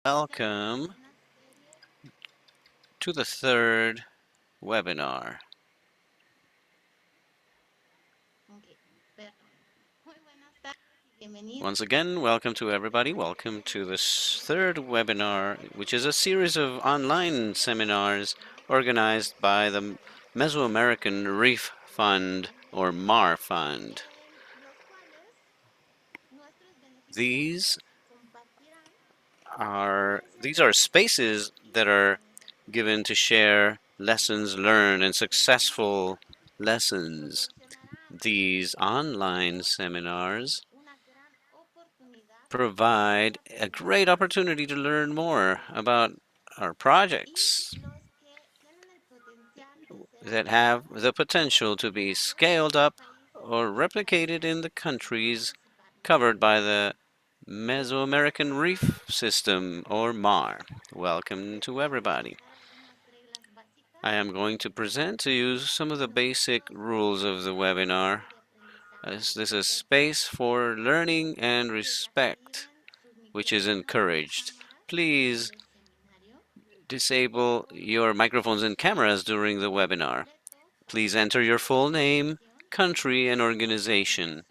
Welcome to the third webinar. Once again, welcome to everybody. Welcome to this third webinar, which is a series of online seminars organized by the Mesoamerican Reef Fund, or MAR Fund. These are spaces that are given to share lessons learned and successful lessons. These online seminars provide a great opportunity to learn more about our projects that have the potential to be scaled up or replicated in the countries covered by the Mesoamerican Reef System, or MAR. Welcome to everybody. I am going to present to you some of the basic rules of the webinar. This is a space for learning and respect, which is encouraged. Please disable your microphones and cameras during the webinar. Please enter your full name, country, and organization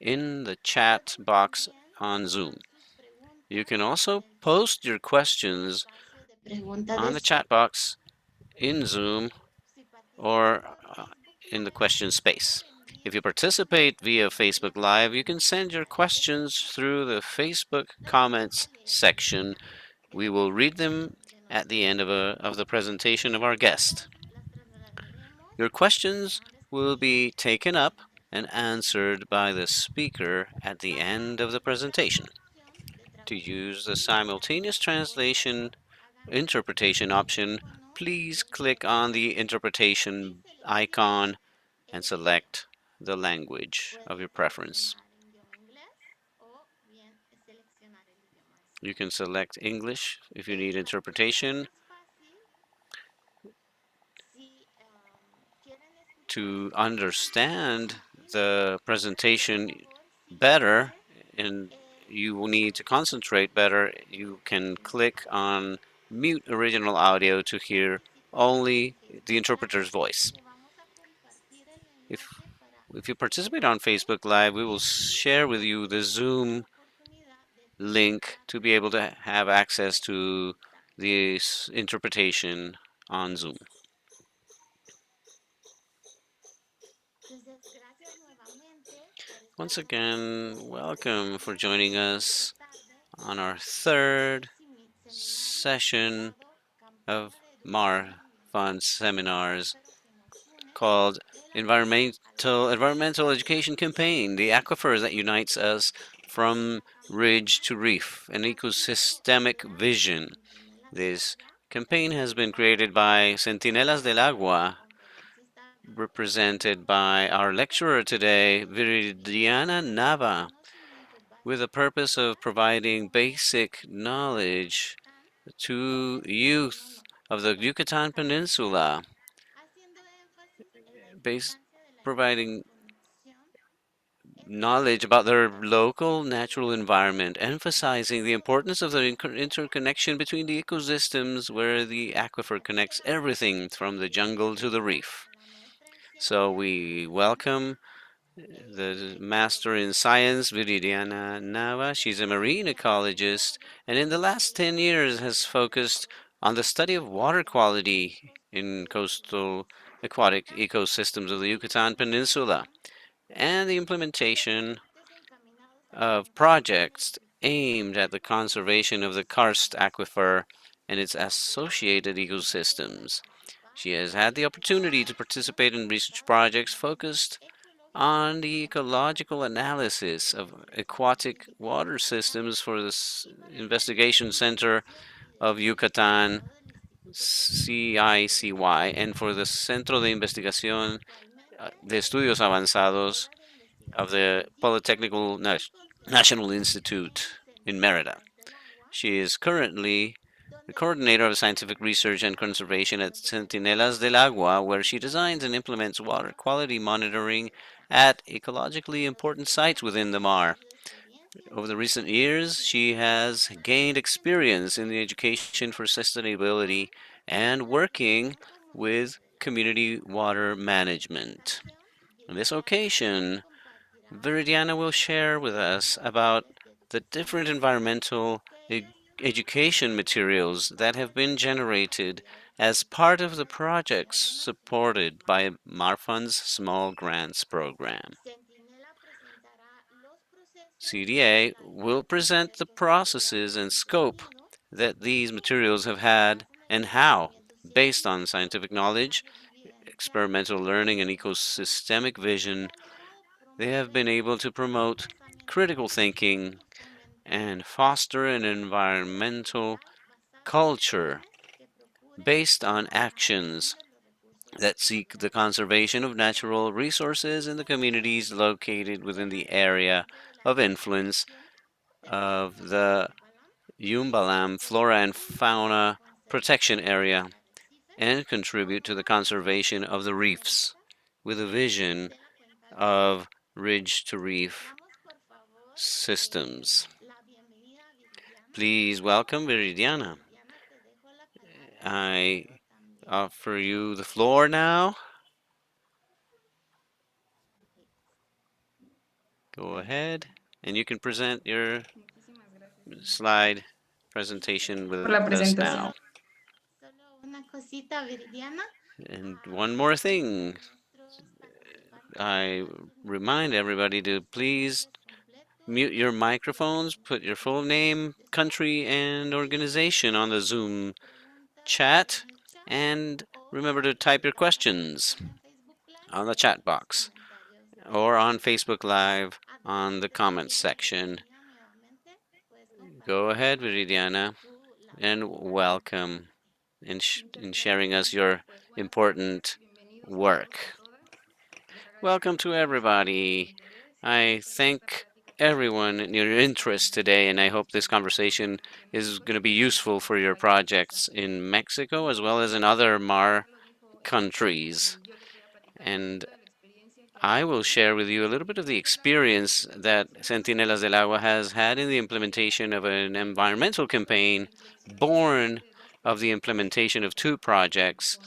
in the chat box on Zoom. You can also post your questions on the chat box in Zoom or in the question space. If you participate via Facebook Live, you can send your questions through the Facebook comments section. We will read them at the end of the presentation of our guest. Your questions will be taken up and answered by the speaker at the end of the presentation. To use the simultaneous translation interpretation option, please click on the interpretation icon and select the language of your preference. You can select English if you need interpretation. To understand the presentation better and you will need to concentrate better, you can click on mute original audio to hear only the interpreter's voice. If you participate on Facebook Live, we will share with you the Zoom link to be able to have access to this interpretation on Zoom. Once again, welcome for joining us on our third session of MAR Fund seminars called Environmental Education Campaign, the aquifer that unites us from ridge to reef, an ecosystemic vision. This campaign has been created by Centinelas del Agua, represented by our lecturer today, Viridiana Nava, with the purpose of providing basic knowledge to youth of the Yucatan Peninsula, providing knowledge about their local natural environment, emphasizing the importance of the interconnection between the ecosystems where the aquifer connects everything from the jungle to the reef. So we welcome the Master in Science, Viridiana Nava. She's a marine ecologist, and in the last 10 years has focused on the study of water quality in coastal aquatic ecosystems of the Yucatan Peninsula and the implementation of projects aimed at the conservation of the karst aquifer and its associated ecosystems. She has had the opportunity to participate in research projects focused on the ecological analysis of aquatic water systems for the Investigation Center of Yucatan, CICY, and for the Centro de Investigación de Estudios Avanzados of the Polytechnical National Institute in Merida. She is currently the coordinator of scientific research and conservation at Centinelas del Agua, where she designs and implements water quality monitoring at ecologically important sites within the MAR. Over the recent years, she has gained experience in the education for sustainability and working with community water management. On this occasion, Viridiana will share with us about the different environmental education materials that have been generated as part of the projects supported by Marfund's Small Grants Program. CDA will present the processes and scope that these materials have had and how, based on scientific knowledge, experimental learning, and ecosystemic vision, they have been able to promote critical thinking and foster an environmental culture based on actions that seek the conservation of natural resources in the communities located within the area of influence of the Balam Flora and Fauna Protection Area and contribute to the conservation of the reefs with a vision of ridge to reef systems. Please welcome Viridiana. I offer you the floor now. Go ahead, and you can present your slide presentation with Por la us presentación. now. And one more thing, I remind everybody to please mute your microphones, put your full name, country, and organization on the Zoom chat, and remember to type your questions on the chat box or on Facebook Live on the comments section. Go ahead, Viridiana, and welcome in sharing us your important work. Welcome to everybody. I thank everyone in your interest today, and I hope this conversation is going to be useful for your projects in Mexico as well as in other MAR countries. And I will share with you a little bit of the experience that Centinelas del Agua has had in the implementation of an environmental campaign born of the implementation of two projects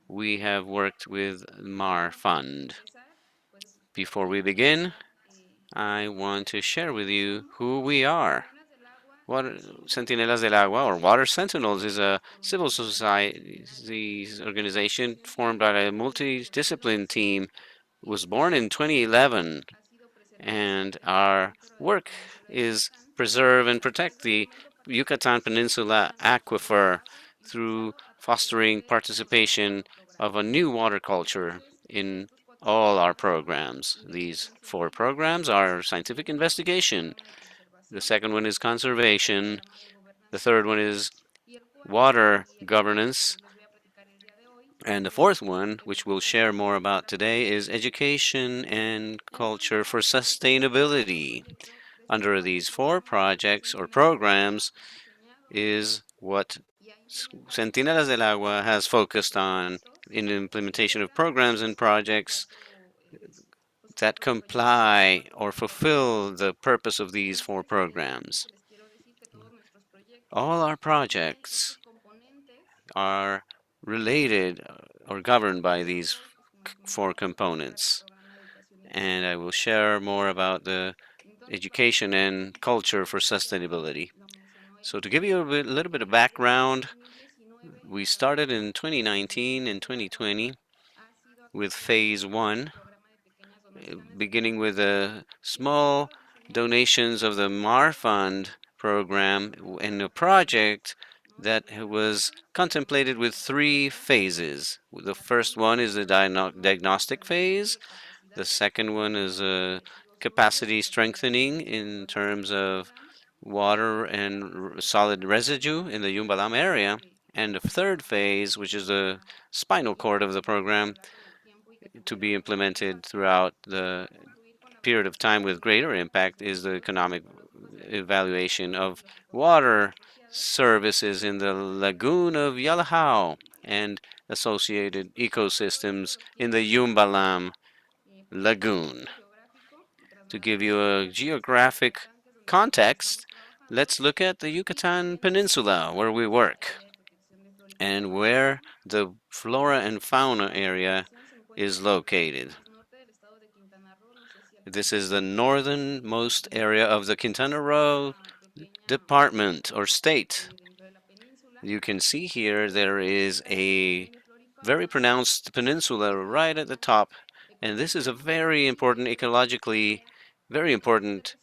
we have worked with MAR Fund. Before we begin, I want to share with you who we are. Centinelas del Agua, or Water Sentinels, is a civil society organization formed by a multidiscipline team. It was born in 2011, and our work is preserve and protect the Yucatan Peninsula aquifer through fostering participation of a new water culture in all our programs. These four programs are scientific investigation. The second one is conservation. The third one is water governance. And the fourth one, which we'll share more about today, is education and culture for sustainability. Under these four projects or programs is what Centinelas del Agua has focused on in the implementation of programs and projects that comply or fulfill the purpose of these four programs. All our projects are related or governed by these four components. And I will share more about the education and culture for sustainability. So to give you a little bit of background, we started in 2019 and 2020 with phase one, beginning with small donations of the MAR Fund program in a project that was contemplated with three phases. The first one is the diagnostic phase. The second one is a capacity strengthening in terms of water and solid residue in the Balam area. And the third phase, which is the spinal cord of the program, to be implemented throughout the period of time with greater impact, is the economic evaluation of water services in the lagoon of Yalahao and associated ecosystems in the Yumbalam lagoon. To give you a geographic context, let's look at the Yucatan Peninsula where we work and where the flora and fauna area is located. This is the northernmost area of the Quintana Roo department or state. You can see here there is a very pronounced peninsula right at the top, and this is a very important ecologically, very important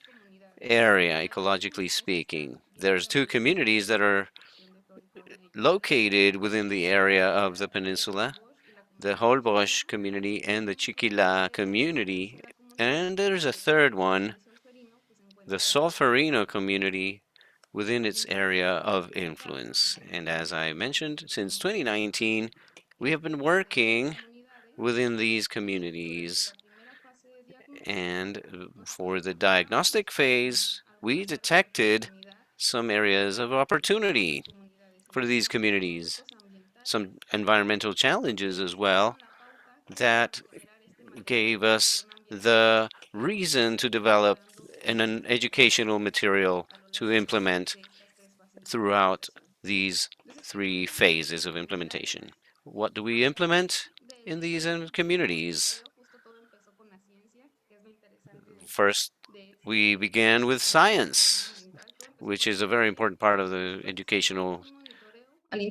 area, ecologically speaking. There's two communities that are located within the area of the peninsula, the Holbox community and the Chiquila community. And there's a third one, the Solferino community within its area of influence. And as I mentioned, since 2019, we have been working within these communities. And for the diagnostic phase, we detected some areas of opportunity for these communities, some environmental challenges as well that gave us the reason to develop an educational material to implement throughout these three phases of implementation. What do we implement in these communities? First, we began with science, which is a very important part of the educational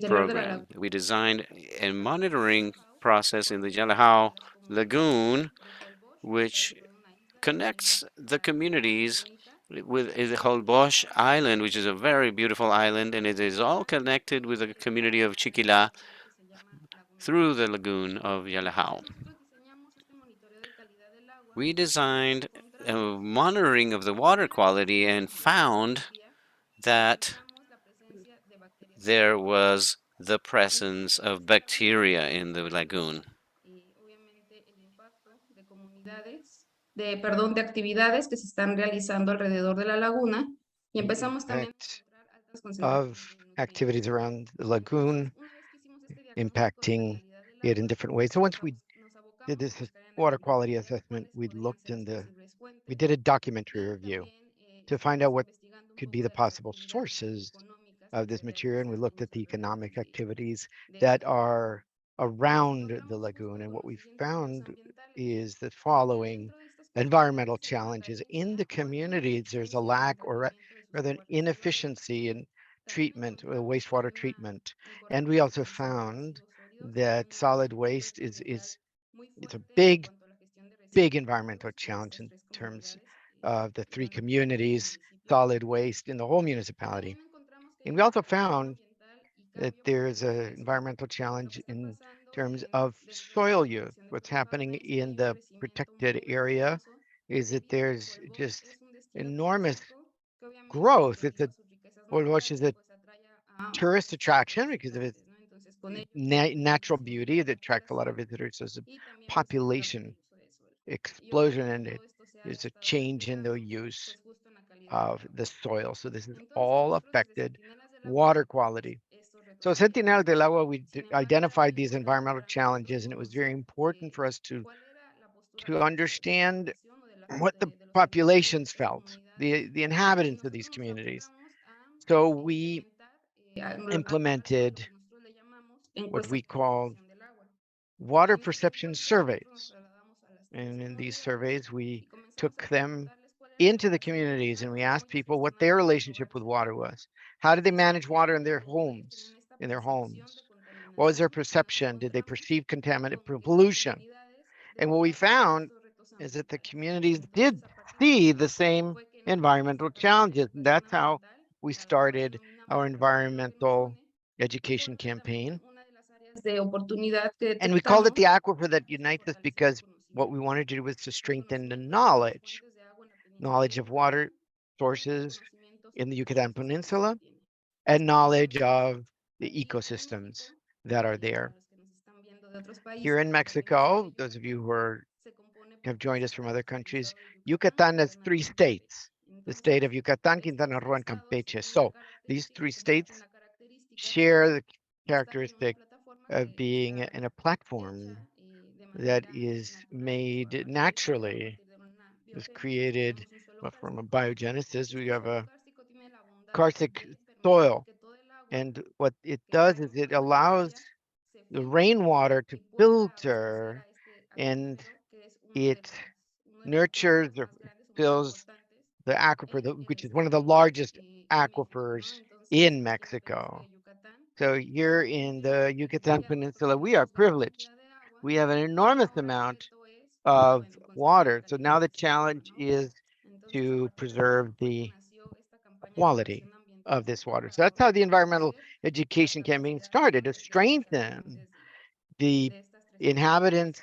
program. We designed a monitoring process in the Yalajao Lagoon, which connects the communities with the Holbox Island, which is a very beautiful island, and it is all connected with the community of Chiquila through the lagoon of Yalajao. We designed a monitoring of the water quality and found that there was the presence of bacteria in the lagoon. De actividades que se están realizando alrededor de la laguna y empezamos también of activities around the lagoon impacting it in different ways. So once we did this water quality assessment, we did a documentary review to find out what could be the possible sources of this material, and we looked at the economic activities that are around the lagoon. And what we found is the following environmental challenges. In the communities, there's a lack or rather an inefficiency in treatment, wastewater treatment. And we also found that solid waste is it's a big environmental challenge in terms of the three communities, solid waste in the whole municipality. And we also found that there's an environmental challenge in terms of soil use. What's happening in the protected area is that there's just enormous growth. It's a which is a tourist attraction because of its natural beauty that attracts a lot of visitors. There's a population explosion, and there's a change in the use of the soil. So this is all affected water quality. So Centinelas del Agua, we identified these environmental challenges, and it was very important for us to understand what the populations felt, the inhabitants of these communities. So we implemented what we called water perception surveys. And in these surveys, we took them into the communities and we asked people what their relationship with water was. How did they manage water in their homes? What was their perception? Did they perceive contaminated pollution? And what we found is that the communities did see the same environmental challenges. And that's how we started our environmental education campaign. And we called it the aquifer that unites us because what we wanted to do was to strengthen the knowledge of water sources in the Yucatan Peninsula and knowledge of the ecosystems that are there. Here in Mexico, those of you who have joined us from other countries, Yucatan has three states, the state of Yucatan, Quintana Roo, and Campeche. So these three states share the characteristic of being in a platform that is made naturally, was created from a biogenesis, we have a karstic soil. And what it does is it allows the rainwater to filter, and it nurtures or fills the aquifer, which is one of the largest aquifers in Mexico. So here in the Yucatan Peninsula, we are privileged. We have an enormous amount of water. So now the challenge is to preserve the quality of this water. So that's how the environmental education campaign started, to strengthen the inhabitants'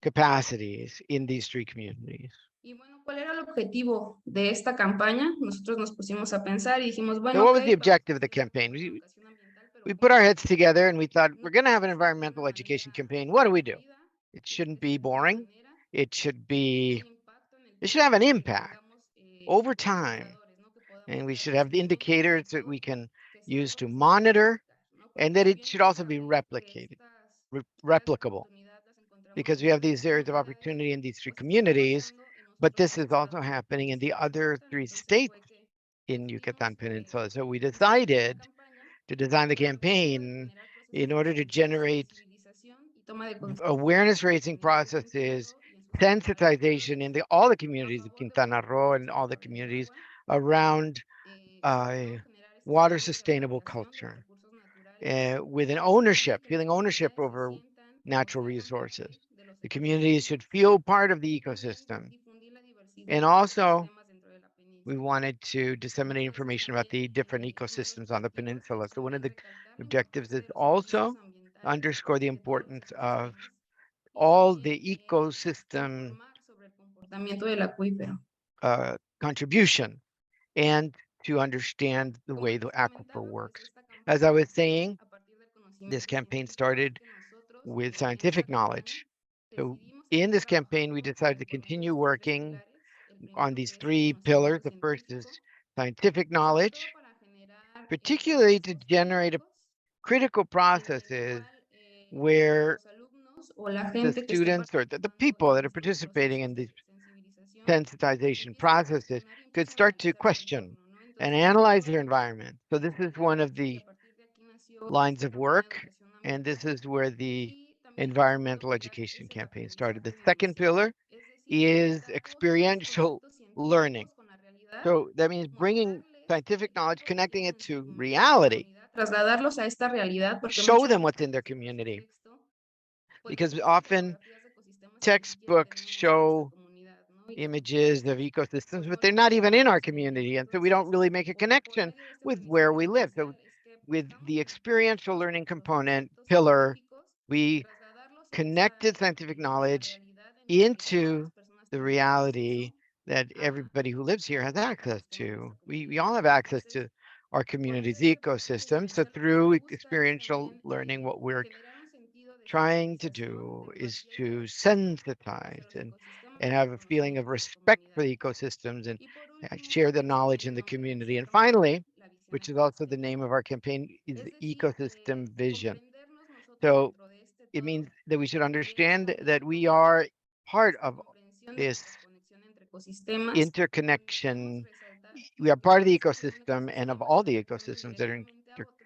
capacities in these three communities. Y bueno, ¿cuál era el objetivo de esta campaña? Nosotros nos pusimos a pensar y dijimos, So bueno, what was ok, the vamos a objective of the hacer esto campaign? por la educación ambiental, pero We ¿qué put our más? heads together and we thought, No we're going to have an podemos hacerlo de environmental una education manera campaign. What do we do? aburrida, It que shouldn't sea be de una boring. manera It should que tenga be, un impacto en el it should have an tiempo, que impact tengamos over time. indicadores, ¿no? Que And podamos we ver should have the indicators that positivo, we can que sea use algo to que se pueda monitor, replicar, ¿no? and Porque that si it bien should es also be probable que replicated, áreas de replicable, oportunidad las encontramos because en we have diferentes these areas of comunidades, opportunity in these three pues está communities, pasando en but otros this dos is also estados happening in the other participan. three Entonces states fue que in decidimos Yucatan Peninsula. So we diseñar esta decided campaña to design the con el objetivo de campaign generar procesos in order to de generate sensibilización y toma de conciencia awareness en las raising comunidades de processes, entorno y en sus comunidades sensitization in rurales all the a communities of favor del Quintana uso Roo and all the responsable del communities agua, around sobre todo generar este water espacio de sustainable valoración de los culture recursos naturales with an que permiten ownership, que las feeling ownership comunidades se over sientan o natural se hagan parte resources. de los The communities should feel part of the también ecosystem. difundir la diversidad And de los also, ecosistemas dentro de la we península. wanted to disseminate Entonces information about también the different uno de los ecosystems on the objetivos peninsula. So one fue of the recalcar la objectives importancia is de los servicios also ambientales underscore the de todos los importance of ecosistemas y all the también ecosystem informar sobre el comportamiento del acuífero. contribution and to understand the Como way the les aquifer comentaba, pues works. esta As I campaña was nació saying, a partir del this conocimiento campaign científico, así started que nosotros with en esta scientific campaña knowledge. So decidimos in seguir this campaign, we trabajando decided to con continue estos tres working pilares. El on primero these que es el three pillars. conocimiento The first is científico, scientific sobre todo knowledge, para generar particularly to procesos generate críticos critical en el processes cual where los alumnos o la the gente que esté students or the participando people en that are estos participating procesos in de these sensibilización sensitization empiecen a processes cuestionar y could empiecen a start to analizar su question entorno, ¿no? and Entonces, analyze todo their esto environment. So this is one of nació y the a partir de aquí nació lines esta of campaña de work, educación and this ambiental is where the y también el segundo environmental pilar education es el campaign started. aprendizaje The second vivencial, pillar es decir, is conectar los experiential conceptos learning. científicos con la realidad, So that means bringing mostrarles scientific knowledge, lo que connecting tienen it to en su reality, comunidad, trasladarlos a esta realidad, porque show muchas them what's veces in their estos de community. texto pues nos Because muestran often fotografías de ecosistemas que ni siquiera textbooks tenemos en nuestra show comunidad, ¿no? Y que muchas images of veces ecosystems, pues but no they're lo not even in our consideramos en ello. community. And so we don't Entonces, really make a por connection medio de este with where aprendizaje we live. So vivencial es que with buscamos the conectar experiential estos, learning estos component conceptos pillar, científicos, we trasladarlos connected scientific a la knowledge realidad en la que todas into las personas the tenemos acceso reality that everybody who lives here has al access ecosistema de to. nuestra We comunidad, all have ¿no? access Entonces, to our por medio community's de este proceso ecosystem. So vivencial, lo que se through busca es experiential también learning, what we're generar un sentido de trying to sensibilización, de do is empatía y de to respeto hacia sensitize los ecosistemas and y el have a feeling of reconocimiento de las respect for the comunidades. ecosystems and Y por último, share the el knowledge in segundo the que community. se And llama finally, la visión which is also the ecosistémica. name of our campaign, is Es the decir, ecosystem vision. comprendernos nosotros So dentro de este it todo means that we should y en su understand that we abierto are part esta of comprensión de la this interconexión entre ecosistemas, queremos interconnection. resaltar We are la part of the importancia de un ecosystem and of ecosistema all que the responde ecosystems that are directamente a otro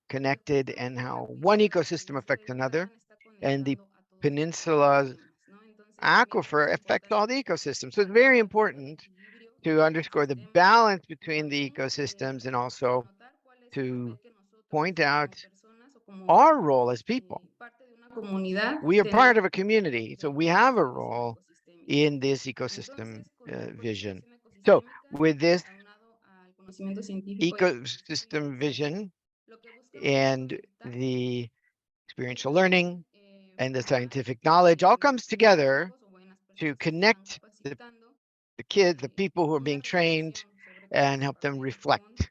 y que interconnected, and justamente el how one acuífero de la ecosystem península affects de another. Yucatán está And the conectando a todos estos peninsula's ecosistemas, ¿no? Entonces también aquifer la affects all importancia the de ecosystems. So it's resaltar very el important equilibrio to del underscore the ecosistema balance y between the también ecosystems and also denotar cuál es el to papel que nosotros point out como personas o como our role as people. parte de una comunidad We are part of tenemos a community, so we dentro de have esta a visión role ecosistémica. in this ecosystem Entonces, con la mejor vision. expresión So ecosistémica, with this aunado al conocimiento científico y a la aprendizaje ecosystem vivencial, vision lo que buscamos es and conectar the y experiential también learning and the formar scientific knowledge all buenos comes together pedagogos o buenas to personas que se están connect capacitando, the kids, the people who are una being trained, reflexión sobre cuál es and su help them papel con reflect los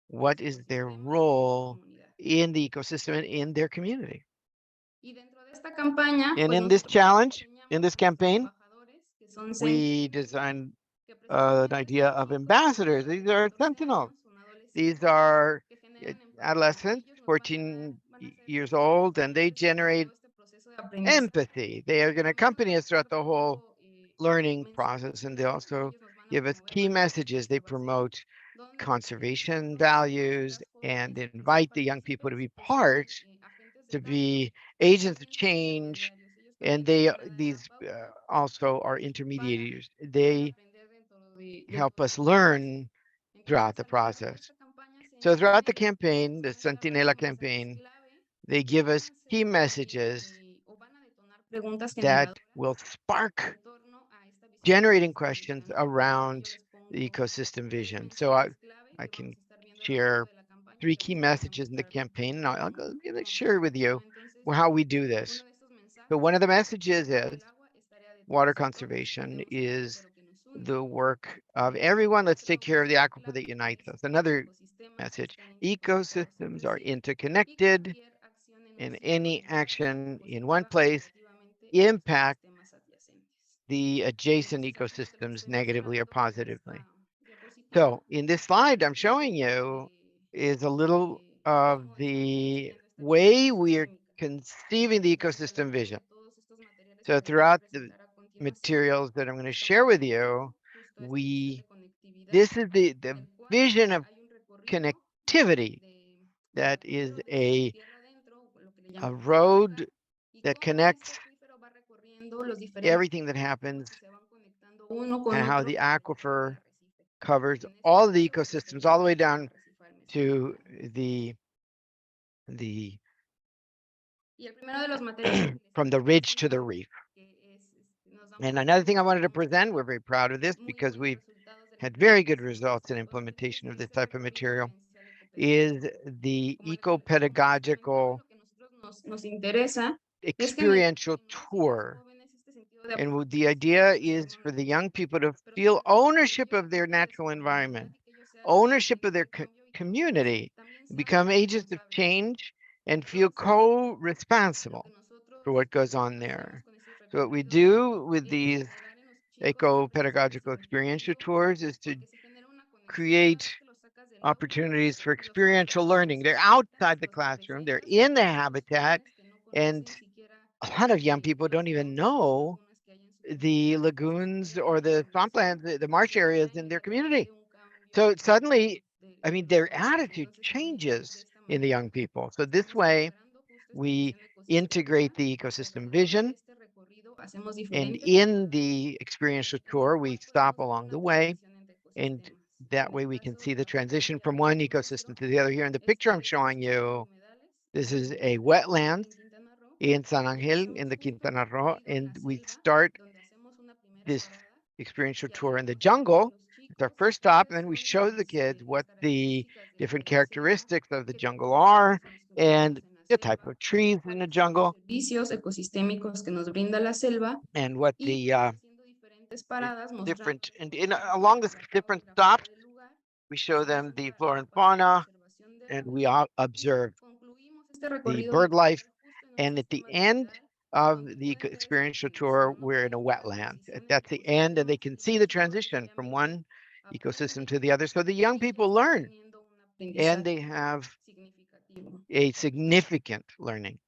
what is their ecosistemas y en su role comunidad. in the ecosystem and in their community. Y dentro de esta campaña, And pues in this nosotros challenge, in diseñamos this a nuestros campaign, embajadores, que son we Sentinels, designed que an precisamente idea son of chicos de ambassadors. 14 These a are 14 sentinels. años, son These adolescentes, are que generan empatía. adolescents, Ellos nos van a ser 14 years old, and they facilitadores en generate todo este proceso de aprendizaje. empathy. They are going to También nos accompany van a us throughout estar the whole dando learning mensajes process, and they clave. also Ellos nos van give us key messages. They promote conservation values and invite the young people to be part, to be agents of change. And these also are intermediators. They help us learn throughout the process. So throughout the campaign, the Centinela campaign, they give us key messages that will spark generating questions around the ecosystem vision. So I can share 3 key messages in the campaign, and I'll share with you how we do this. So one of the messages is water conservation is the work of everyone. Let's take care of the aquifer that unites us. Another message, ecosystems are interconnected, and any action in one place impact the adjacent ecosystems negatively or positively. So in this slide I'm showing you is a little of the way we are conceiving the ecosystem vision. So throughout the materials that I'm going to share with you, this is the vision of connectivity that is a road that connects everything that happens and how the aquifer covers all the ecosystems all the way down to the from the ridge to the reef. And another thing I wanted to present, we're very proud of this because we've had very good results in implementation of this type of material, is the eco-pedagogical experiential tour. And the idea is for the young people to feel ownership of their natural environment, ownership of their community, become agents of change, and feel co-responsible for what goes on there. So what we do with these eco-pedagogical experiential tours is to create opportunities for experiential learning. They're outside the classroom, they're in the habitat, and a lot of young people don't even know the lagoons or the swamplands, the marsh areas in their community. So suddenly, I mean, their attitude changes in the young people. So this way, we integrate the ecosystem vision, and in the experiential tour, we stop along the way, and that way we can see the transition from one ecosystem to the other. Here in the picture I'm showing you, this is a wetlands in San Angel in the Quintana Roo, and we start this experiential tour in the jungle. It's our first stop, and then we show the kids what the different characteristics of the jungle are and the type of trees in the jungle and what the different, and along the different stops, we show them the flora and fauna, and we observe the bird life. And at the end of the experiential tour, we're in a wetland. That's the end, and they can see the transition from one ecosystem to the other. So the young people learn, and they have a significant learning.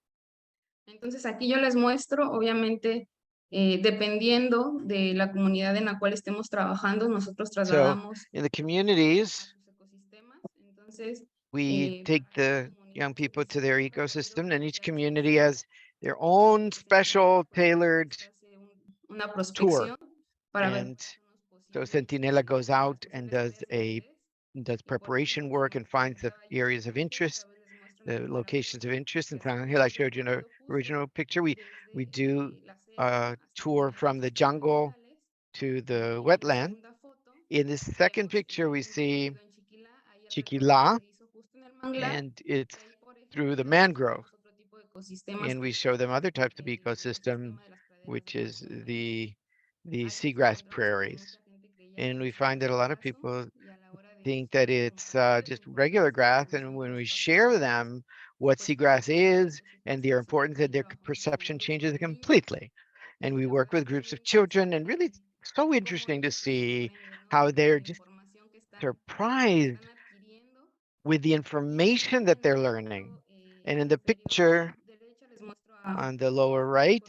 Entonces aquí yo les muestro, obviamente, dependiendo de la comunidad en la cual estemos trabajando, nosotros So trasladamos in the communities, sus ecosistemas. Entonces, we take para cada the comunidad young se people to diseña their un recorrido ecosystem, and each que hace community has their own special tailored una tour. prospección para ver And so Centinela goes out and does preparation work and finds the areas of interest, the locations of interest. In San Angel, I showed you in an original picture. We do a tour from the jungle to the wetland. In this second picture, we see Chiquila, and it's through the mangrove. And we show them other types of ecosystem, which is the seagrass prairies. And we find that a lot of people think that it's just regular grass, and when we share them what seagrass is and their importance, and their perception changes completely. And we work with groups of children, and really so interesting to see how they're just surprised with the information that they're learning. And in the picture on the lower right,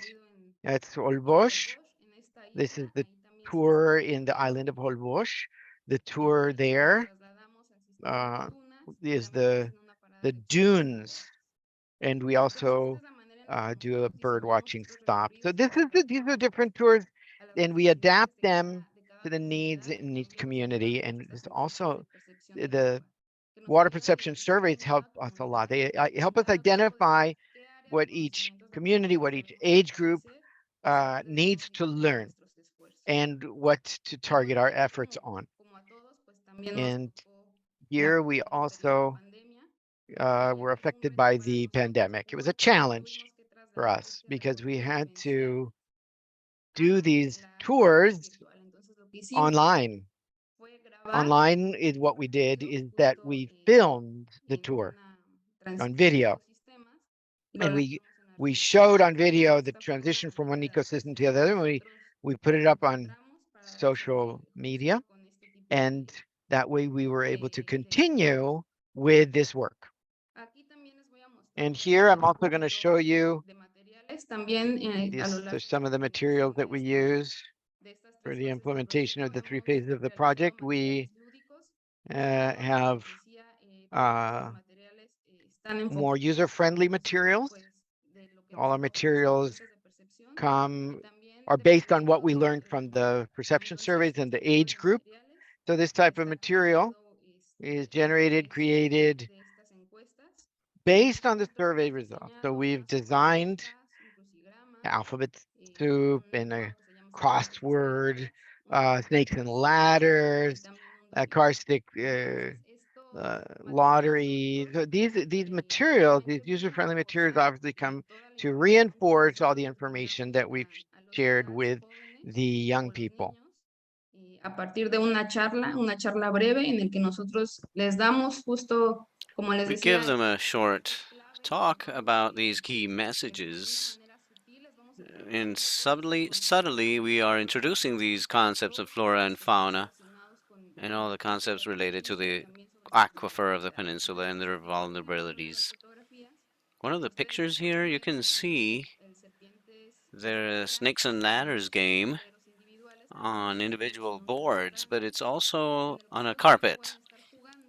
that's Olbosch. This is the tour in the island of Holbox. The tour there is the dunes, and we also do a bird watching stop. So these are different tours, and we adapt them to the needs in each community. And it's also the water perception surveys help us a lot. They help us identify what each community, what each age group needs to learn and what to target our efforts on. And here we also were affected by the pandemic. It was a challenge for us because we had to do these tours online. Online is what we did is that we filmed the tour on video, and we showed on video the transition from one ecosystem to the other, and we put it up on social media, and that way we were able to continue with this work. And here I'm also going to show you some of the materials that we use for the implementation of the 3 phases of the project. We have more user-friendly materials. All our materials are based on what we learned from the perception surveys and the age group. So this type of material is generated, created based on the survey results. So we've designed alphabet soup and a crossword, snakes and ladders, karstic lottery. So these materials, these user-friendly materials, obviously come to reinforce all the information that we've shared with the young people. A partir de una charla breve en el que nosotros les damos justo, como les decía, we give them a short talk about these key messages. And subtly, we are introducing these concepts of flora and fauna and all the concepts related to the aquifer of the peninsula and their vulnerabilities. One of the pictures here, you can see the snakes and ladders game on individual boards, but it's also on a carpet,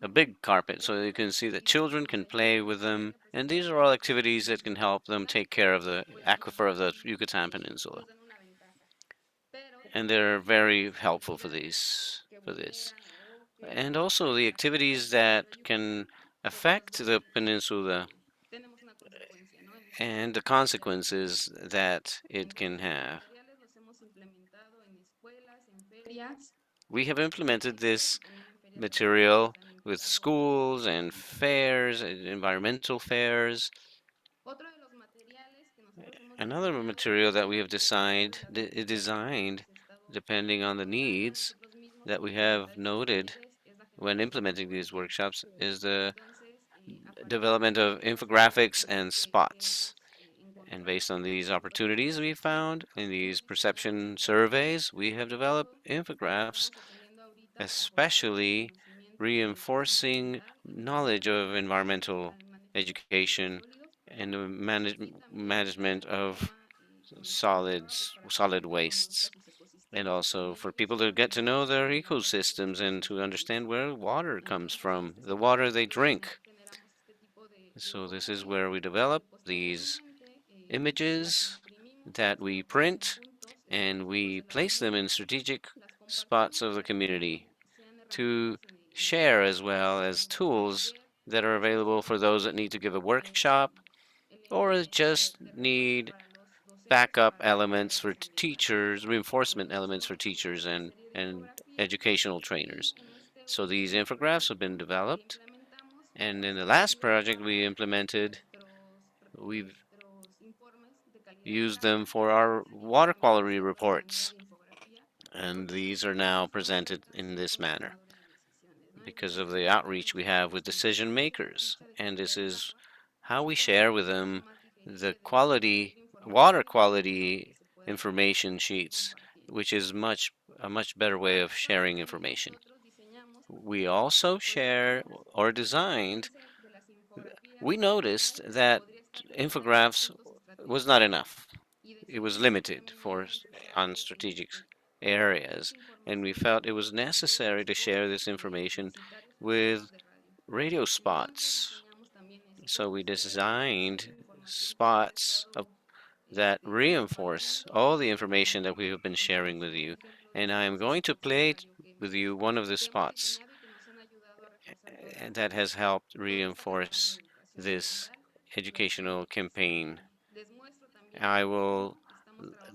a big carpet, so you can see that children can play with them. And these are all activities that can help them take care of the aquifer of the Yucatan Peninsula. And they're very helpful for this. And also the activities that can affect the peninsula and the consequences that it can have. We have implemented this material with schools and fairs, environmental fairs. Another material that we have designed, depending on the needs that we have noted when implementing these workshops, is the development of infographics and spots. And based on these opportunities we found in these perception surveys, we have developed infographics, especially reinforcing knowledge of environmental education and the management of solid wastes, and also for people to get to know their ecosystems and to understand where water comes from, the water they drink. So this is where we develop these images that we print and we place them in strategic spots of the community to share, as well as tools that are available for those that need to give a workshop or just need backup elements for teachers, reinforcement elements for teachers and educational trainers. So these infographics have been developed, and in the last project we implemented, we've used them for our water quality reports, and these are now presented in this manner because of the outreach we have with decision makers. And this is how we share with them the water quality information sheets, which is a much better way of sharing information. We also share or designed, we noticed that infographics was not enough. It was limited on strategic areas, and we felt it was necessary to share this information with radio spots. So we designed spots that reinforce all the information that we have been sharing with you. And I'm going to play with you one of the spots that has helped reinforce this educational campaign. I will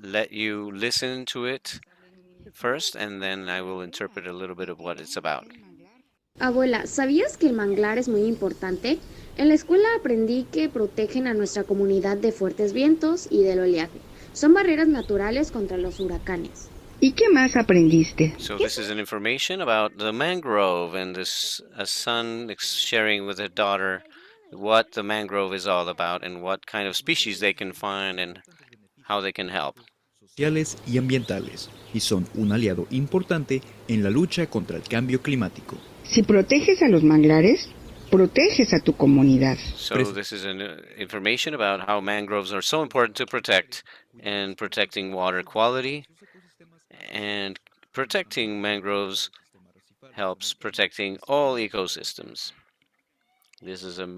let you listen to it first, and then I will interpret a little bit of what it's about. Abuela, ¿sabías que el manglar es muy importante? En la escuela aprendí que protegen a nuestra comunidad de fuertes vientos y del oleaje. Son barreras naturales contra los huracanes. ¿Y qué más aprendiste? So this is an information about the mangrove, and this a son sharing with a daughter what the mangrove is all about and what kind of species they can find and how they can help. Sociales y ambientales, y son un aliado importante en la lucha contra el cambio climático. Si proteges a los manglares, proteges a tu comunidad. So this is an information about how mangroves are so important to protect and protecting water quality, and protecting mangroves helps protecting all ecosystems. This is a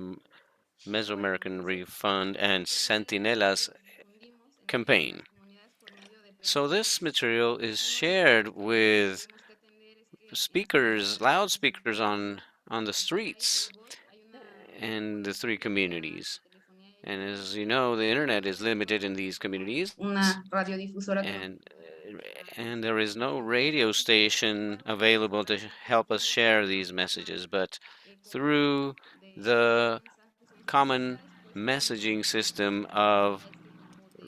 Mesoamerican Reef Fund and Centinelas campaign. So this material is shared with speakers, loudspeakers on the streets in the three communities. And as you know, the internet is limited in these communities, una radiodifusora. and there is no radio station available to help us share these messages. But through the common messaging system of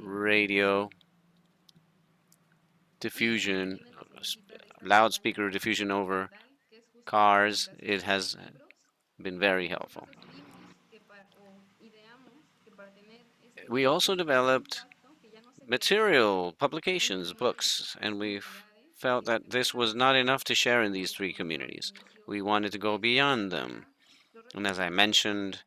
radio diffusion, loudspeaker diffusion over cars, it has been very helpful. We also developed material, publications, books, and we felt that this was not enough to share in these three communities. We wanted to go beyond them. And as I mentioned,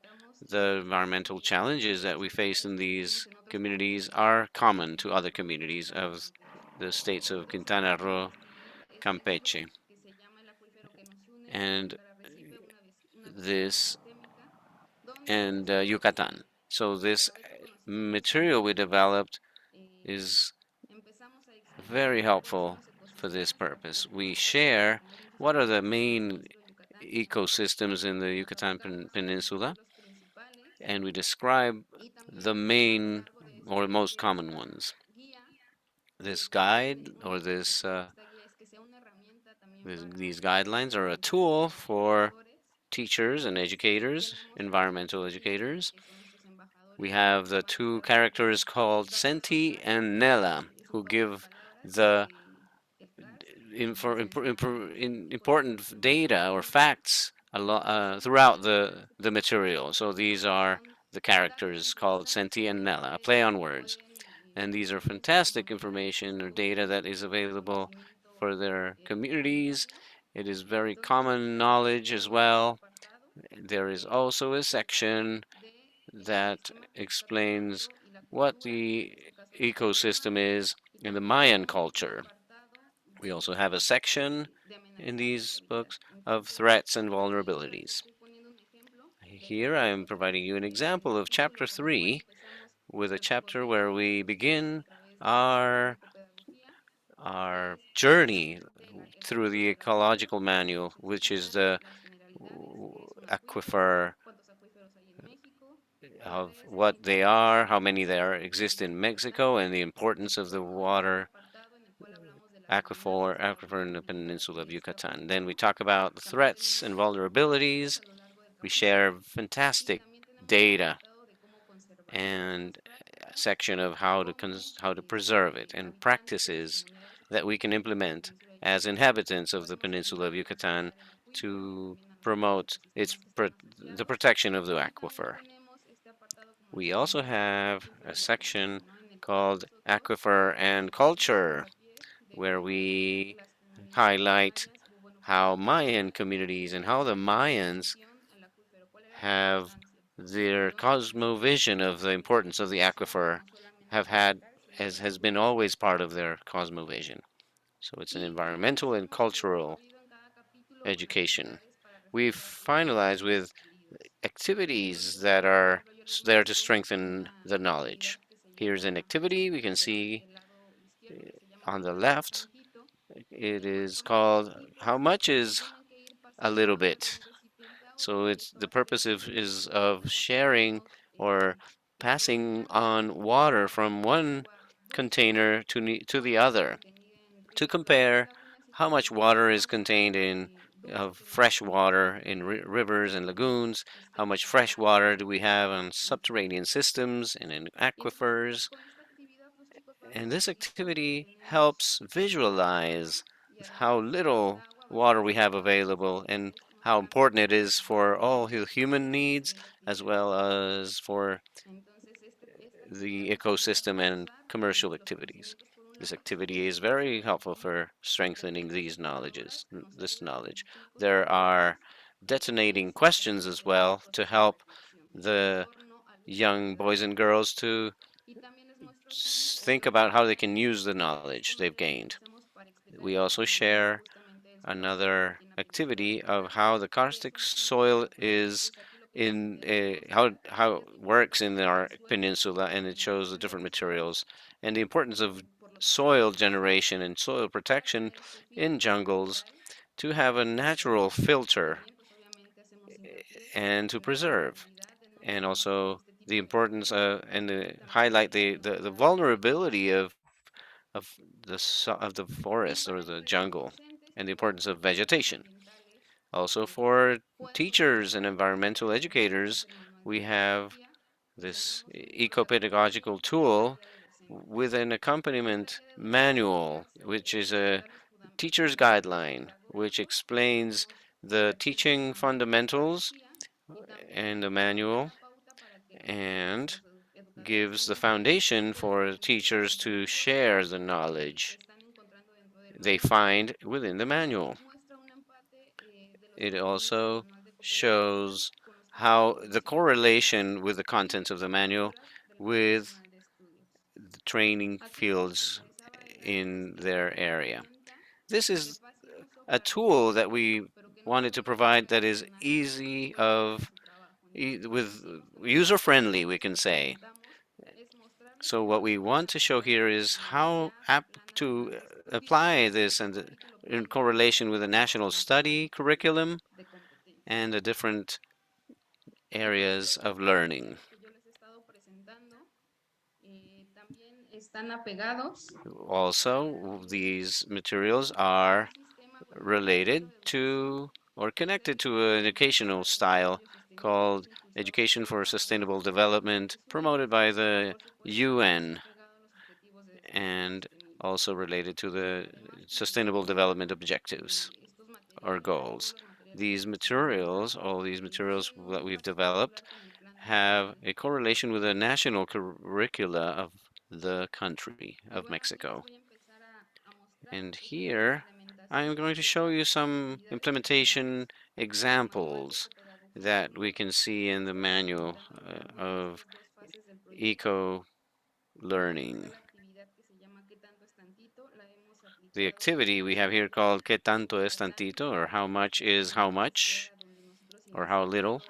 the environmental challenges that we face in these communities are common to other communities of the states of Quintana Roo, Campeche, and this and Yucatan. So this material we developed is very helpful for this purpose. We share what are the main ecosystems in the Yucatan Peninsula, and we describe the main or most common ones. This guide or these guidelines are a tool for teachers and educators, environmental educators. We have the two characters called Senti and Nella, who give the important data or facts throughout the material. So these are the characters called Senti and Nella, a play on words. And these are fantastic information or data that is available for their communities. It is very common knowledge as well. There is also a section that explains what the ecosystem is in the Mayan culture. We also have a section in these books of threats and vulnerabilities. Here I am providing you an example of chapter 3, with a chapter where we begin our journey through the ecological manual, which is the aquifer, of what they are, how many there exist in Mexico, and the importance of the water aquifer in the peninsula of Yucatan. Then we talk about the threats and vulnerabilities. We share fantastic data and a section of how to preserve it and practices that we can implement as inhabitants of the peninsula of Yucatan to promote the protection of the aquifer. We also have a section called Aquifer and Culture, where we highlight how Mayan communities and how the Mayans have their cosmovision of the importance of the aquifer has been always part of their cosmovision. So it's an environmental and cultural education. We've finalized with activities that are there to strengthen the knowledge. Here's an activity we can see on the left. It is called How Much is a Little Bit? So it's the purpose is of sharing or passing on water from one container to the other to compare how much water is contained in of fresh water in rivers and lagoons, how much fresh water do we have on subterranean systems and in aquifers. And this activity helps visualize how little water we have available and how important it is for all human needs as well as for the ecosystem and commercial activities. This activity is very helpful for strengthening this knowledge. There are detonating questions as well to help the young boys and girls to think about how they can use the knowledge they've gained. We also share another activity of how the karstic soil is in how it works in our peninsula, and it shows the different materials and the importance of soil generation and soil protection in jungles to have a natural filter and to preserve, and also the importance and highlight the vulnerability of the forest or the jungle and the importance of vegetation. Also, for teachers and environmental educators, we have this eco-pedagogical tool with an accompaniment manual, which is a teacher's guideline, which explains the teaching fundamentals and the manual and gives the foundation for teachers to share the knowledge they find within the manual. It also shows how the correlation with the contents of the manual with the training fields in their area. This is a tool that we wanted to provide that is easy with user-friendly, we can say. So what we want to show here is how apt to apply this and in correlation with the national study curriculum and the different areas of learning. Also, these materials are related to or connected to an educational style called Education for Sustainable Development, promoted by the UN, and also related to the Sustainable Development Objectives or goals. These materials, all these materials that we've developed, have a correlation with the national curricula of the country of Mexico. And here, I'm going to show you some implementation examples that we can see in the manual of eco learning. The activity we have here called ¿Qué tanto es tantito? Or how much is how much? Or how little?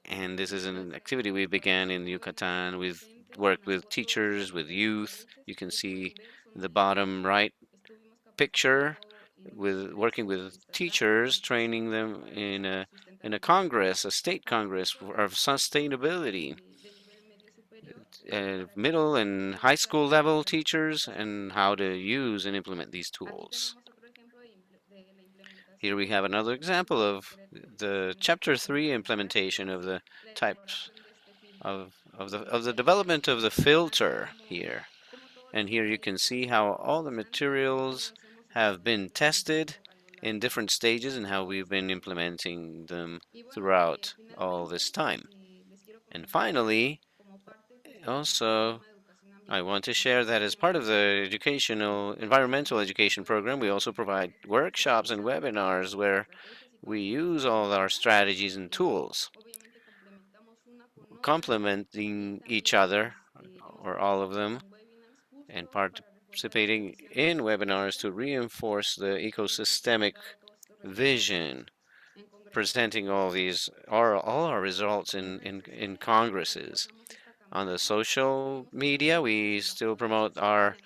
And this is an activity we began in Yucatan. We've worked with teachers, with youth. You can see the bottom right picture with working with teachers, training them in a congress, a state congress of sustainability, middle and high school level teachers, and how to use and implement these tools. Here we have another example of the chapter 3 implementation of the types of the development of the filter here. And here you can see how all the materials have been tested in different stages and how we've been implementing them throughout all this time. And finally, also, I want to share that as part of the environmental education program, we also provide workshops and webinars where we use all our strategies and tools, complementing each other or all of them, and participating in webinars to reinforce the ecosystemic vision, presenting all our results in congresses. On the social media, we still promote our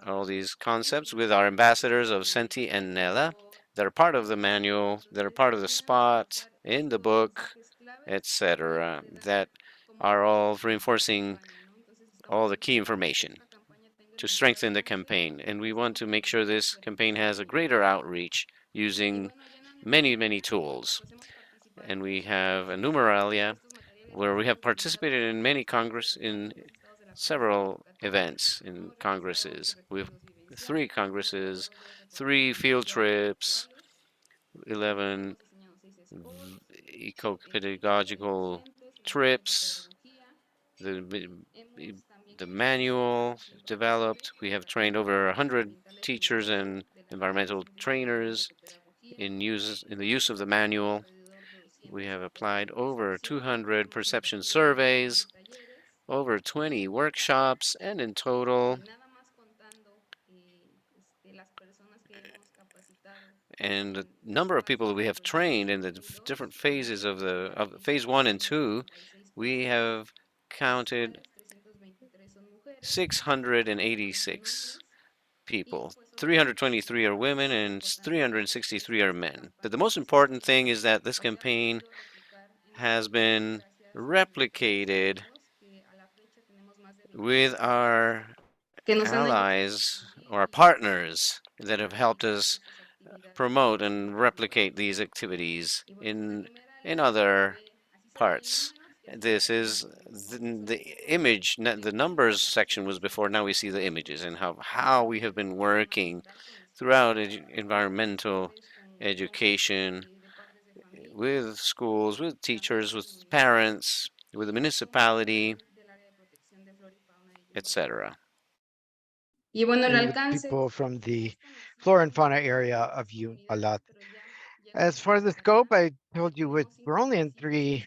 all these concepts with our ambassadors of Sentinela that are part of the manual, that are part of the spot in the book, etc., that are all reinforcing all the key information to strengthen the campaign. And we want to make sure this campaign has a greater outreach using many tools. And we have a numeralia where we have participated in many in several events in congresses. We have 3 congresses, 3 field trips, 11 eco-pedagogical trips, the, the manual developed. We have trained over 100 teachers and environmental trainers in the use of the manual. We have applied over 200 perception surveys, over 20 workshops, and in total, and the number of people that we have trained in the different phases of phase 1 and 2, we have counted 686 people. 323 are women and 363 are men. But the most important thing is that this campaign has been replicated with our allies or our partners that have helped us promote and replicate these activities in other parts. This is the image, the numbers section was before, now we see the images and how we have been working throughout environmental education with schools, with teachers, with parents, with the municipality, etc. And with people from the Flora and Fauna area of Balam. As far as the scope, I told you we're only in three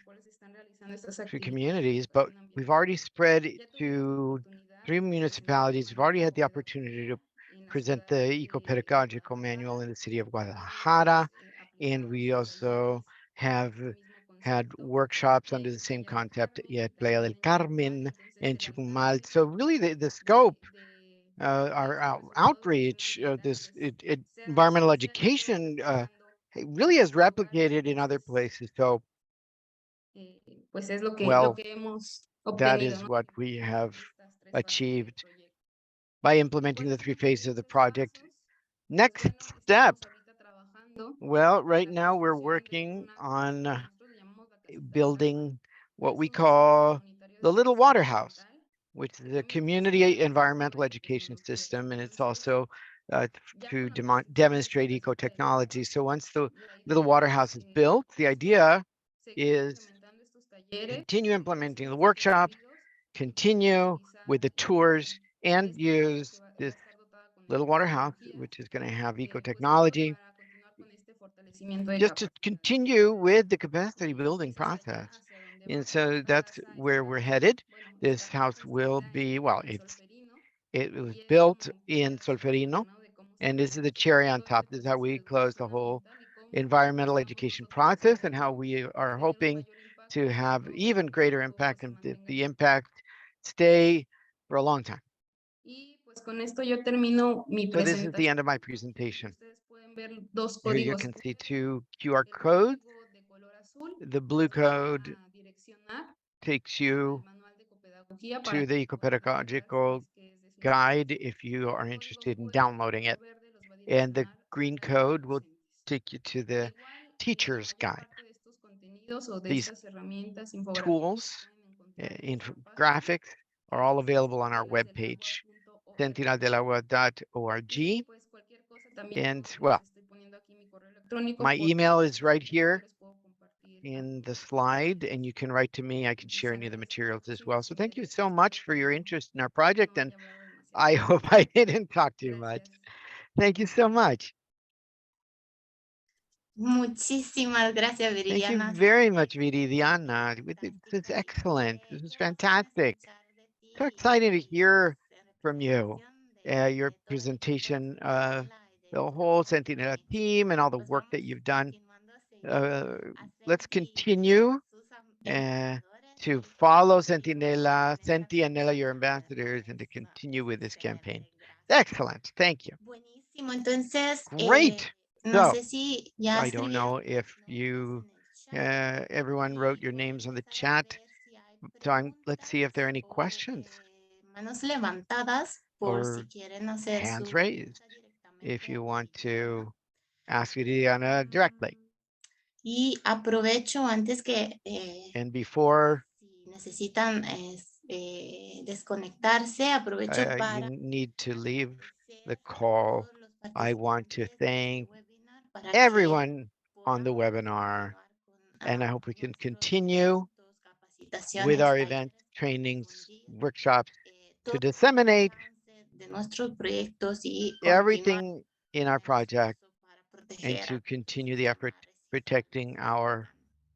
communities, but we've already spread to 3 municipalities. We've already had the opportunity to present the eco-pedagogical manual in the city of Guadalajara, and we also have had workshops under the same concept at Playa del Carmen and Chumal. So really the scope, our outreach, environmental education really is replicated in other places. So, well, that is what we have achieved by implementing the 3 phases of the project. Next step. Well, right now we're working on building what we call the Little Water House, which is a community environmental education system, and it's also to demonstrate eco-technology. So once the Little Water House is built, the idea is continue implementing the workshops, continue with the tours, and use this Little Water House, which is going to have eco-technology, just to continue with the capacity building process. And so that's where we're headed. This house will be, well, it was built in Solferino, and this is the cherry on top. This is how we close the whole environmental education process and how we are hoping to have even greater impact and the impact stay for a long time. So this is the end of my presentation. Here you can see 2 QR codes. The blue code takes you to the eco-pedagogical guide if you are interested in downloading it. And the green code will take you to the teacher's guide. These tools, infographics, are all available on our webpage, Centinelasdelagua.org. And well, my email is right here in the slide, and you can write to me. I can share any of the materials as well. So thank you so much for your interest in our project, and I hope I didn't talk too much. Thank you so much. Muchísimas gracias, Viridiana. Thank you very much, Viridiana. This is excellent. This is fantastic. So excited to hear from you, your presentation of the whole Sentinel team and all the work that you've done. Let's continue to follow Sentinela, your ambassadors, and to continue with this campaign. Excellent. Thank you. Buenísimo. Entonces, Great. no So, sé si ya I don't know escribieron if los nombres you, en el chat. everyone wrote your Voy a names on the empezar a chat. leer si hay So let's see if there are any preguntas o questions manos levantadas por si or quieren hacer hands su raised pregunta if directamente you a want Viridiana. to ask Viridiana directly. Y aprovecho antes que And before si necesitan desconectarse, aprovecho you para need to leave agradecer the a call, todos los I want to participantes de este thank webinar para que everyone on the podamos webinar, continuar con and I hope we can nuestros continue eventos, with capacitaciones, our talleres event para trainings, difundir workshops to todo el disseminate avance de nuestros proyectos y continuar everything in our con el project esfuerzo para and proteger a to nuestro continue the effort sistema protecting our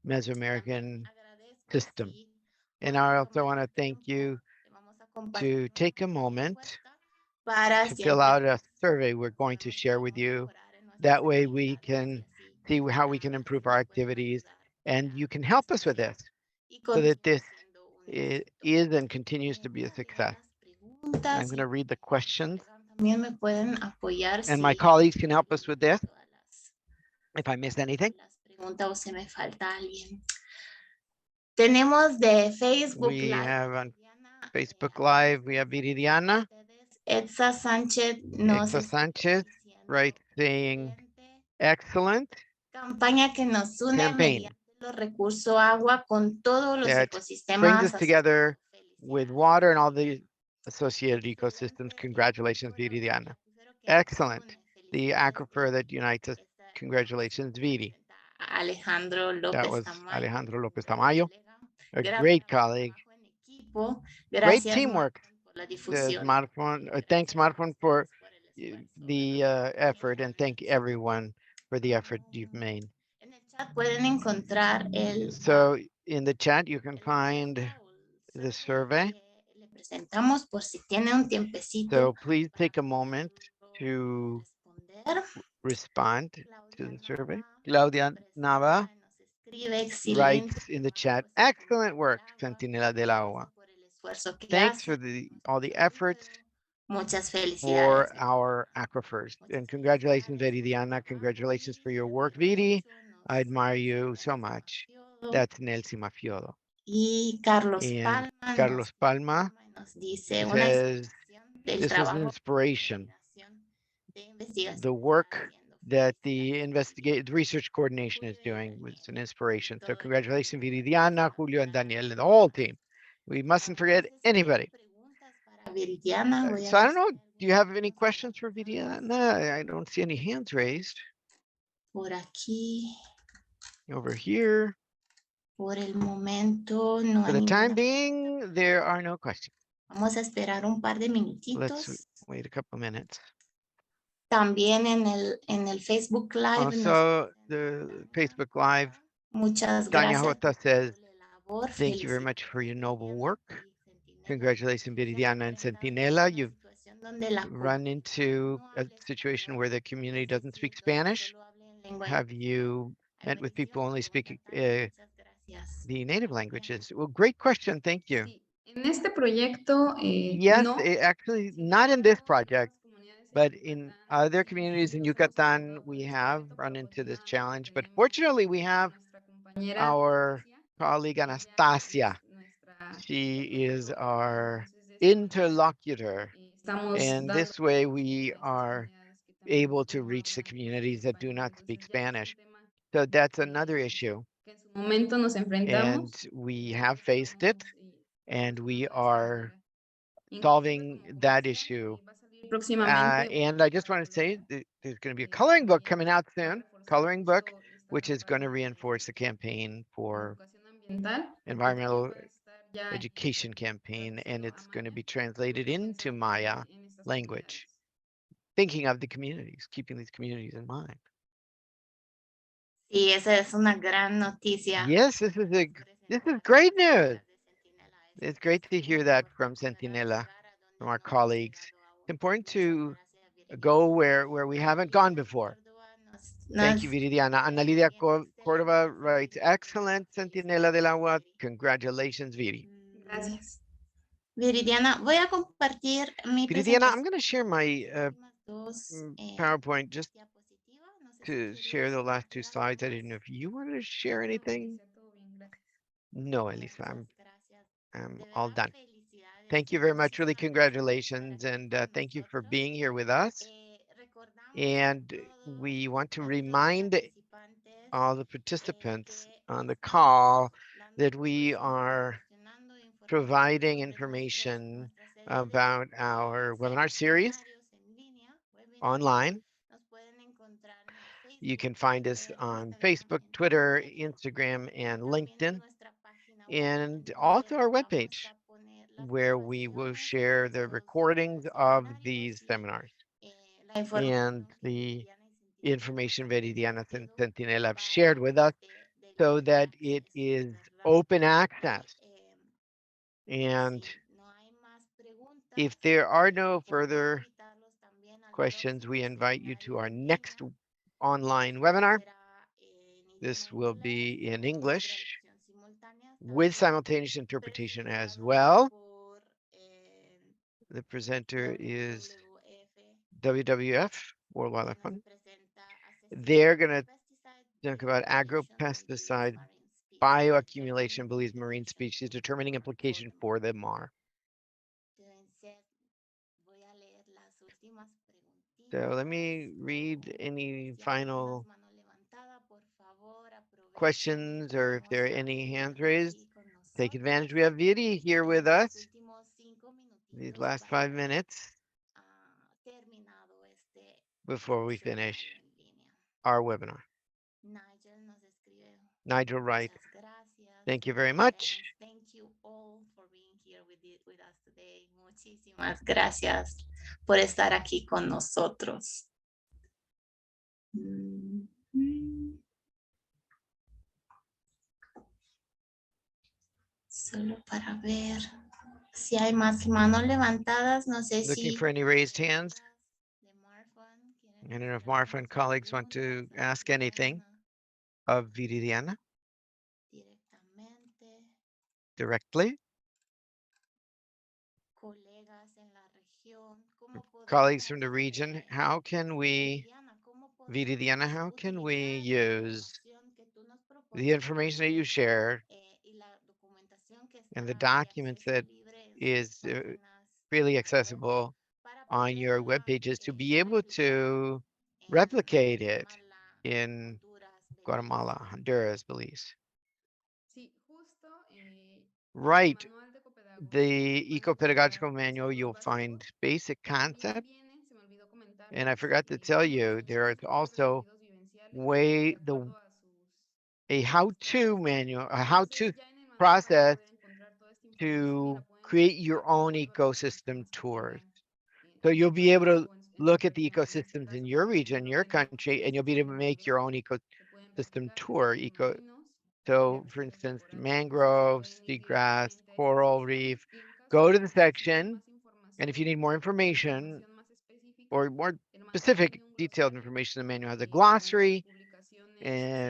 También Mesoamerican agradezco system. si And pueden I also tomar want el to thank tiempo, you le vamos a compartir to una take a pequeña moment encuesta para to fill siempre out a pues, survey we're going to podamos ver share with cómo you. mejorar en nuestras That way we actividades y can así see how we can ambas improve our nos pueden activities, ayudar and para you can que help esto us with siga this y so that continúe this siendo un éxito. is and continues to be Voy a a leer success. las I'm preguntas going y to read the mis questions, colegas también me pueden apoyar and my si colleagues can help us with this todas if I missed anything. las preguntas o se me falta alguien. Tenemos de Facebook We Live. have on Viridiana, Facebook Live, we have Viridiana, Etsa Sánchez nos Exa está Sanchez, diciendo right, saying excelente excellent campaña que nos une campaign mediante los recursos agua con todos los that brings ecosistemas us together asociados. with Felicidades. water and all the associated ecosystems. Excelente Congratulations, acuífero, el Viridiana. acuífero que nos Excellent. une. The Felicidades, aquifer Viri. that unites us. Esta imagen Congratulations, Viri. representa a Alejandro That López was Tamayo, Alejandro un Lopez gran Tamayo, colega. a Gracias great por el colleague. trabajo en equipo. Great Gracias, teamwork, Marlon, por la says difusión. Marfon. Thanks, Gracias a Marfon, for ustedes por el esfuerzo. the effort, and thank everyone for the effort you've Mm, made. En el chat pueden encontrar So in the chat, you can la find encuesta o el the survey survey. que le presentamos por si tiene un tiempecito So please para take a moment poderlo to responder. respond to Claudia the survey. Nava Claudia nos Nava presenta y nos escribe excelente writes in the trabajo chat, de excellent Centinelas del work, Agua. Centinela del Gracias Agua. por el esfuerzo que Thanks hace for all the efforts Muchas for felicidades. our aquifers. And Muchas congratulations, felicidades por su Viridiana. trabajo, Congratulations for Viri. your work, Viri. Aprecio, I nos admire dice you so Nelson much. Mafiodo. That's Nelsi Mafiodo. Y Carlos And Palma Carlos Palma nos dice una says, inspiración del this was an trabajo inspiration, de investigación the que están work haciendo. that Felicidades, Viri. the research coordination is Julio y doing was Daniel, an inspiration. So todo el congratulations, equipo. Viridiana, Julio, and Daniel, and the whole team. We mustn't No forget sé si tienen anybody. preguntas para Viridiana. Voy a So I ver don't si know. hay Do you have algunas any manos questions for levantadas. Viridiana? I don't see any hands raised Por aquí, over here. por el momento, no For hay the time ninguna. being, there are no questions. Vamos a esperar un par de Let's minutitos. wait a couple minutes. También en el Facebook Live nos Also, presenta the Tania Facebook Live, Jota. Muchas Tanya gracias Jota por su says, noble labor. thank you very much for your Felicidades, noble Viridiana work. y Centinelas. Congratulations, Se han Viridiana and enfrentado a Sentinela. una You've situación donde la run comunidad into no a habla situation where español, the community es doesn't decir, speak donde Spanish. solo hablan lengua Have indígena. you met with people Agradecida only pregunta, speaking Tania. Muchas gracias. the native Viridiana. languages? Well, great question. Thank you. Sí, en este proyecto Yes, no. actually, Sin not in this embargo, en project, otras comunidades en but in Yucatán other sí hemos communities in tenido, sobre Yucatan, todo we con este have reto, run pero into this afortunadamente challenge. But tenemos fortunately, we a have nuestra compañera our Alicia. colleague Ella Anastasia. es nuestra She is interlocutora, our entonces de esta manera interlocutor. estamos And dando this way respuesta we a estas are comunidades que también able to no reach the hablan communities that do español. not speak Entonces ya es un Spanish. tema So that's another eh, issue. que en su momento nos And enfrentamos we y have faced it, estamos and we solucionando de esta are manera. Inclusive, solving como that comentan, issue. va a salir próximamente And I just para want to say colorear, that there's going to be a coloring book también coming out va a soon, reforzar coloring book, justo esta which is going to campaña reinforce the campaign de for educación ambiental, porque también environmental va a estar ya education campaign, and traducido a it's going to Maya, be translated justo into pensando Maya en estas language, comunidades. thinking of the communities, keeping these communities in mind. Sí, esa es una gran noticia. Yes, this is Podemos this is presentar great las news. cifras de Centinela. It's great to hear Muy that from importante, ¿verdad? Sentinela. Llegar a from our colleagues. It's important to go where we haven't gone before. Thank you, Viridiana. Ana Lidia Córdoba writes, excellent, Centinela del Agua. Congratulations, Viri. Gracias. Viridiana, voy a compartir mi Viridiana, I'm presentación. going to share my Dos, PowerPoint just diapositiva. No sé si to tú share the gustas last two slides. I verlas. didn't know if you wanted to share No, anything. Alicia, todo bien, gracias. No, Elisa, Muchas gracias. I'm De all verdad, done. felicidades. Thank you very much. Really, Muchísimas gracias por estar congratulations. aquí And con thank you for nosotros. being here with us. Recordamos a And todos we want to nuestros remind participantes all the participants que on the estamos call dando that we cursos y are proporcionando información providing sobre information nuestras series about our webinar series seminarios en línea, webinars. online. Nos pueden encontrar en Facebook, You can find us Twitter, on Instagram, Facebook, en Twitter, TikTok, Instagram, y and también en LinkedIn, nuestra página web, en and donde also our vamos webpage, a poner las where we will grabaciones de share the estos recordings of seminarios these y seminars la and información que the Viridiana y Centinela nos information han Viridiana and compartido Sentinel have shared para with us de so libre that it access, is ¿verdad? open access. Y And si no hay más preguntas, if there are no podemos further invitarlos también al questions, we próximo invite you to seminario our en next línea. online Este webinar. será en This idioma will be inglés in con English traducción simultánea with también, simultaneous interpretation as presentado well. por The presenter is WWF, WWF, World que Wildlife nos Fund. presenta They're Assessment going of to Pesticide talk about Bioaccumulation in Belize agro-pesticide Marine Species, bioaccumulation Determining believes marine Implication species, determining for implication the for marine. the MAR. Entonces, voy a leer las últimas So let preguntitas. me read any Si hay algunas final manos levantadas, por favor, aprovechen que questions or if there tenemos are a any Viri hands raised. aquí con Take nosotros advantage. We have Viri y here with tenemos los us últimos 5 these minutitos last para 5 dar minutes terminado este before we finish seminario en línea. our webinar. Nigel nos escribe. Nigel Wright, Muchas gracias. thank you very Karen, much. thank you all for being here with us today. Muchísimas gracias por estar aquí con nosotros. Solo para ver si hay más manos levantadas. No sé Looking si for any raised hands. de Marfan quieren I don't know if hacer Marfa and algunas colleagues want to preguntas a ask anything Viridiana of Viridiana directamente. directly. Colegas en la región, ¿cómo Colleagues from podemos, the region, how can we, Viridiana, cómo podemos Viridiana, how can we utilizar la use información que tú nos the information that you proporcionaste share y la documentación que and the está de documents acceso that libre en sus is páginas freely web accessible para on your web poderla pages to be able replicar to en replicate it Guatemala, in Honduras, Guatemala, Belice? Honduras, Belize. Sí, justo en el Right. manual de ecopedagogía The van a encontrar eco-pedagogical manual, estudios you'll find básicos. basic También concepts. viene, se me olvidó And I comentarles, forgot to tell you, los there is ejercicios also recorridos vivenciales de way acuerdo a sus a how-to manual, a how-to Entonces, ya en el manual van a process poder encontrar toda esta información y la to pueden create your replicar de own acuerdo a las ecosystem situaciones que tours. tengan So en you'll su be able país to o en su look at the región. En este ecosystems in caso, your por region, ejemplo, your vemos country, and you'll be especies able to como make your own mangrove que pueden ecosystem replicar, tour. especies marinos de So, for arrecifes de instance, coral. Entonces, se mangroves, pueden ir seagrass, directamente a esta coral sección reef. y en caso Go de to que the necesiten section, más and if you información need more o information información más específica, or more el manual specific, tiene un detailed glosario information, the manual has a con glossary publicaciones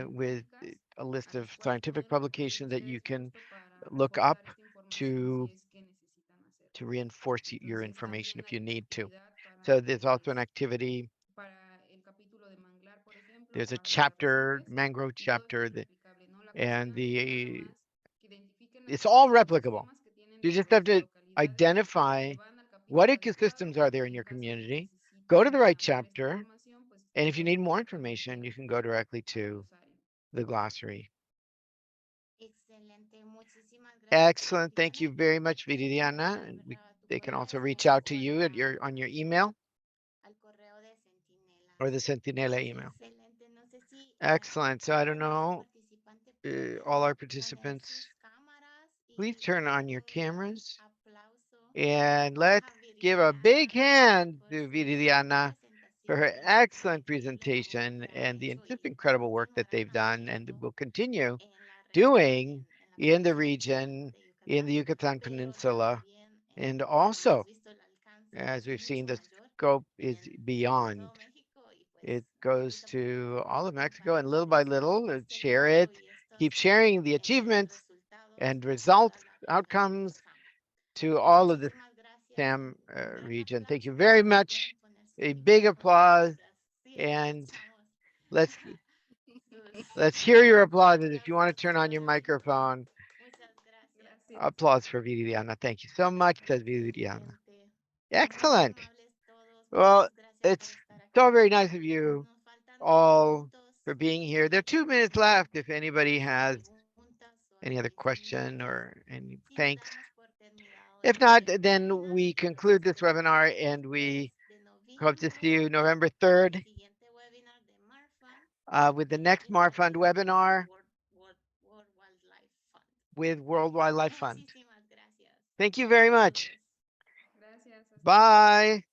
with científicas a list a of las cuales scientific pueden recurrir publications that you ustedes can justo para look up reforzar esta información si to es que necesitan hacerlo. reinforce your Entonces information también if hay you una need to. actividad So there's also an pues, activity. para el capítulo de manglar, por ejemplo, There's o a de chapter, arrecifes, mangrove y todo esto chapter es that, replicable, ¿no? La and cuestión es nada the más que identifiquen las it's all diversos replicable. ecosistemas que tienen You just dentro de have sus to localidades, identify se van al what capítulo ecosystems adecuado are there in y en your caso de que community. Go to the necesiten right ampliar esta chapter, información, pues and if you need pueden ir more directamente information, you can go directly al to glosario. the glossary. Excelente, muchísimas gracias. Excellent. Thank you Viridiana, y very pueden much, Viridiana. enviar, And ¿verdad? Tu they can correo also de reach out to contacto you at on your email al correo de Centinelas. or the Sentinela email. Excelente, no sé si Excellent. So I don't alguno de los know, participantes puede all our poner participants, sus cámaras please y turn on your luego dar cameras aplauso and let's a give a big Viridiana hand por to su excelente Viridiana for her presentación excellent y la labor presentation que ha and the hecho just y incredible work that continuará they've done and haciendo will continue en la región, doing en la in the península region, de in the Yucatán, Yucatan pero Peninsula, también and hemos also visto el As we've seen, the scope is beyond. It goes to all of Mexico, and little by little, share it, keep sharing the achievements and results, outcomes to all of the SAM region. Thank you very much. A big applause, and let's hear your applauses. If you want to turn on your microphone, applause for Viridiana. Thank you so much, says Viridiana. Excellent. Well, it's so very nice of you all for being here. There are 2 minutes left if anybody has any other question or any thanks. If not, then we conclude this webinar and we hope to see you November 3rd with the next MARFund webinar with World Wildlife Fund. Thank you very much. Bye.